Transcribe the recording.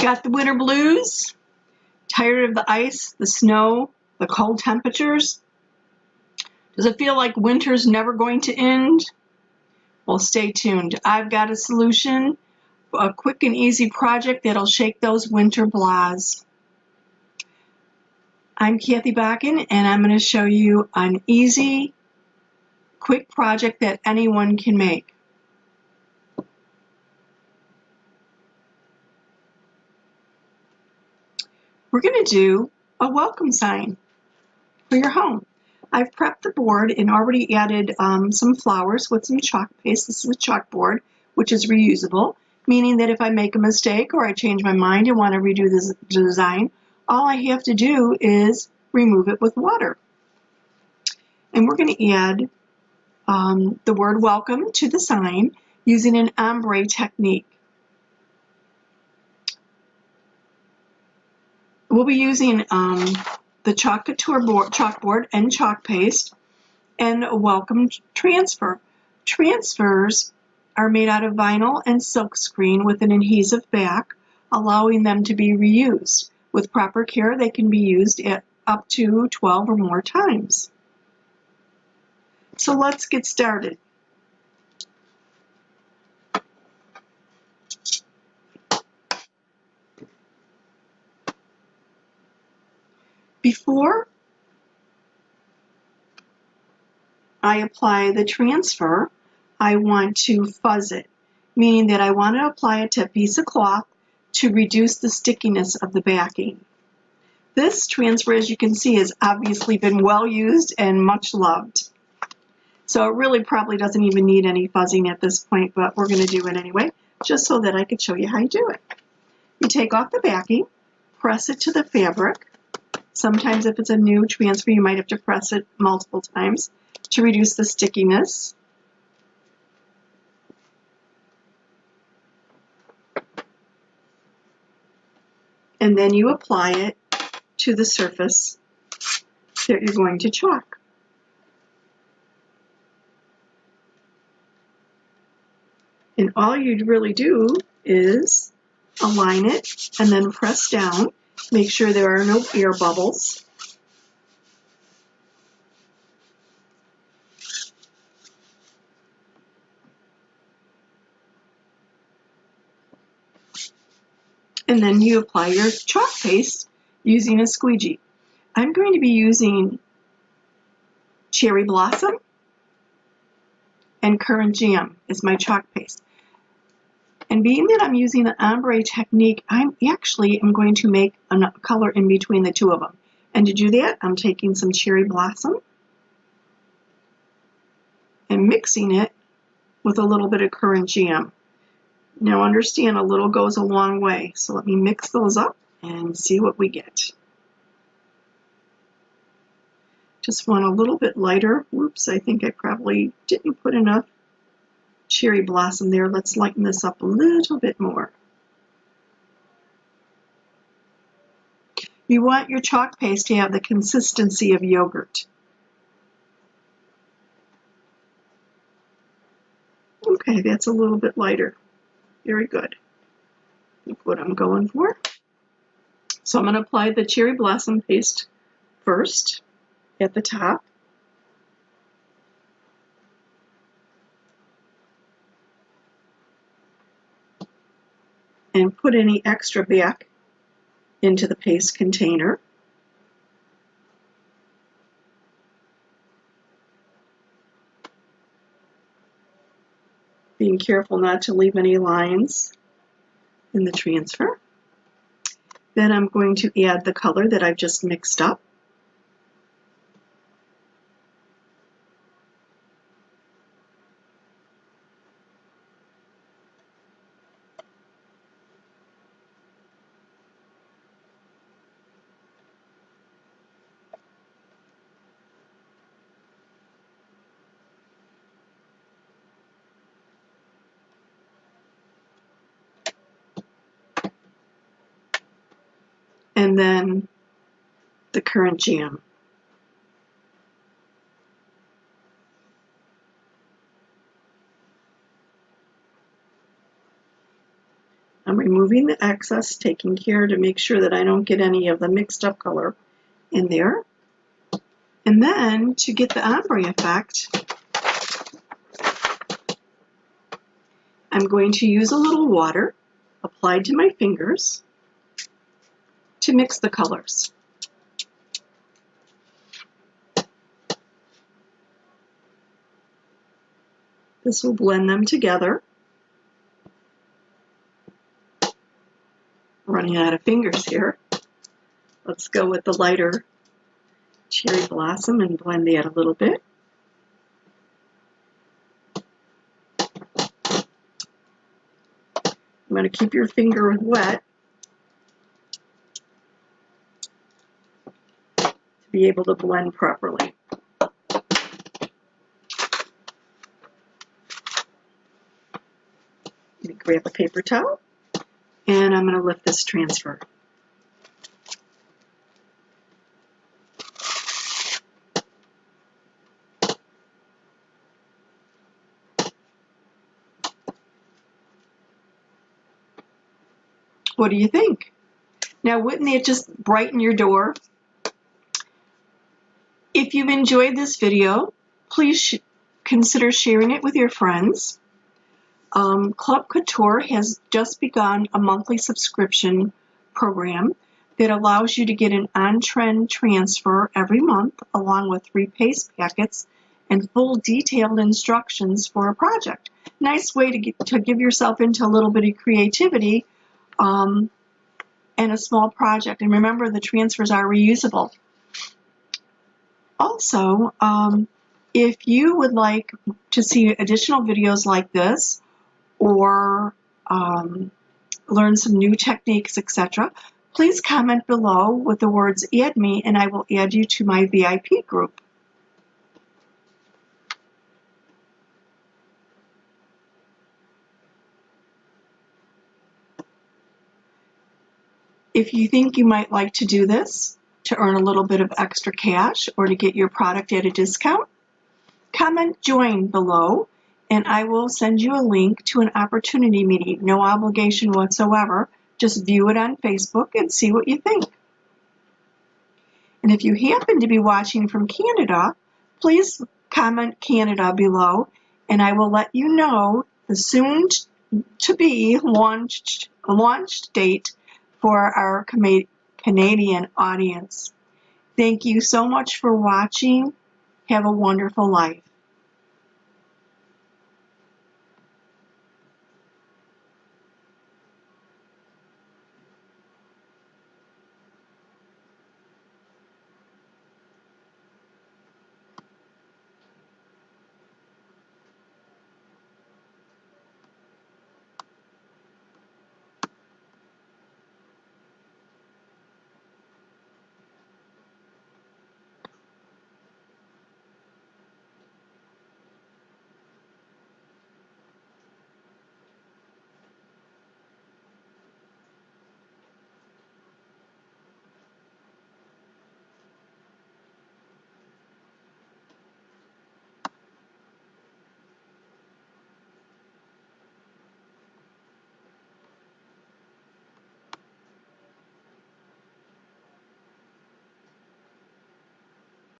Got the winter blues? Tired of the ice, the snow, the cold temperatures? Does it feel like winter's never going to end? Well, stay tuned. I've got a solution, a quick and easy project that'll shake those winter blahs. I'm Kathie Bakken, and I'm going to show you an easy, quick project that anyone can make. We're going to do a welcome sign for your home. I've prepped the board and already added some flowers with some chalk paste. This is a chalkboard, which is reusable, meaning that if I make a mistake or I change my mind and want to redo this design, all I have to do is remove it with water. And we're going to add the word welcome to the sign using an ombre technique. We'll be using the chalkboard and chalk paste and a welcome transfer. Transfers are made out of vinyl and silkscreen with an adhesive back, allowing them to be reused. With proper care, they can be used at up to 12 or more times. So let's get started. Before I apply the transfer, I want to fuzz it, meaning that I want to apply it to a piece of cloth to reduce the stickiness of the backing. This transfer, as you can see, has obviously been well used and much loved. So it really probably doesn't even need any fuzzing at this point, but we're going to do it anyway, just so that I could show you how you do it. You take off the backing, press it to the fabric. Sometimes if it's a new transfer, you might have to press it multiple times to reduce the stickiness. And then you apply it to the surface that you're going to chalk. And all you'd really do is align it and then press down. Make sure there are no air bubbles. And then you apply your chalk paste using a squeegee. I'm going to be using cherry blossom and currant jam as my chalk paste. And being that I'm using the ombre technique, I actually am going to make a color in between the two of them. And to do that, I'm taking some cherry blossom and mixing it with a little bit of currant jam. Now understand, a little goes a long way, so let me mix those up and see what we get. Just want a little bit lighter. Whoops, I think I probably didn't put enough cherry blossom there. Let's lighten this up a little bit more. You want your chalk paste to have the consistency of yogurt. Okay, that's a little bit lighter. Very good. That's what I'm going for. So I'm going to apply the cherry blossom paste first at the top. And put any extra back into the paste container. Being careful not to leave any lines in the transfer. Then I'm going to add the color that I've just mixed up. And then the currant jam. I'm removing the excess, taking care to make sure that I don't get any of the mixed up color in there. And then to get the ombre effect, I'm going to use a little water applied to my fingers to mix the colors. This will blend them together. Running out of fingers here. Let's go with the lighter cherry blossom and blend that a little bit. I'm going to keep your finger wet to be able to blend properly. Let me grab a paper towel and I'm going to lift this transfer. What do you think? Now, wouldn't it just brighten your door? If you've enjoyed this video, please consider sharing it with your friends. Club Couture has just begun a monthly subscription program that allows you to get an on-trend transfer every month, along with 3 paste packets and full detailed instructions for a project. Nice way to give yourself into a little bit of creativity and a small project. And remember, the transfers are reusable. Also, if you would like to see additional videos like this, or learn some new techniques, etc., please comment below with the words "add me" and I will add you to my VIP group. If you think you might like to do this to earn a little bit of extra cash or to get your product at a discount, comment "join" below and I will send you a link to an opportunity meeting. No obligation whatsoever. Just view it on Facebook and see what you think. And if you happen to be watching from Canada, please comment Canada below and I will let you know the soon to be launched date for our Canadian audience. Thank you so much for watching. Have a wonderful life.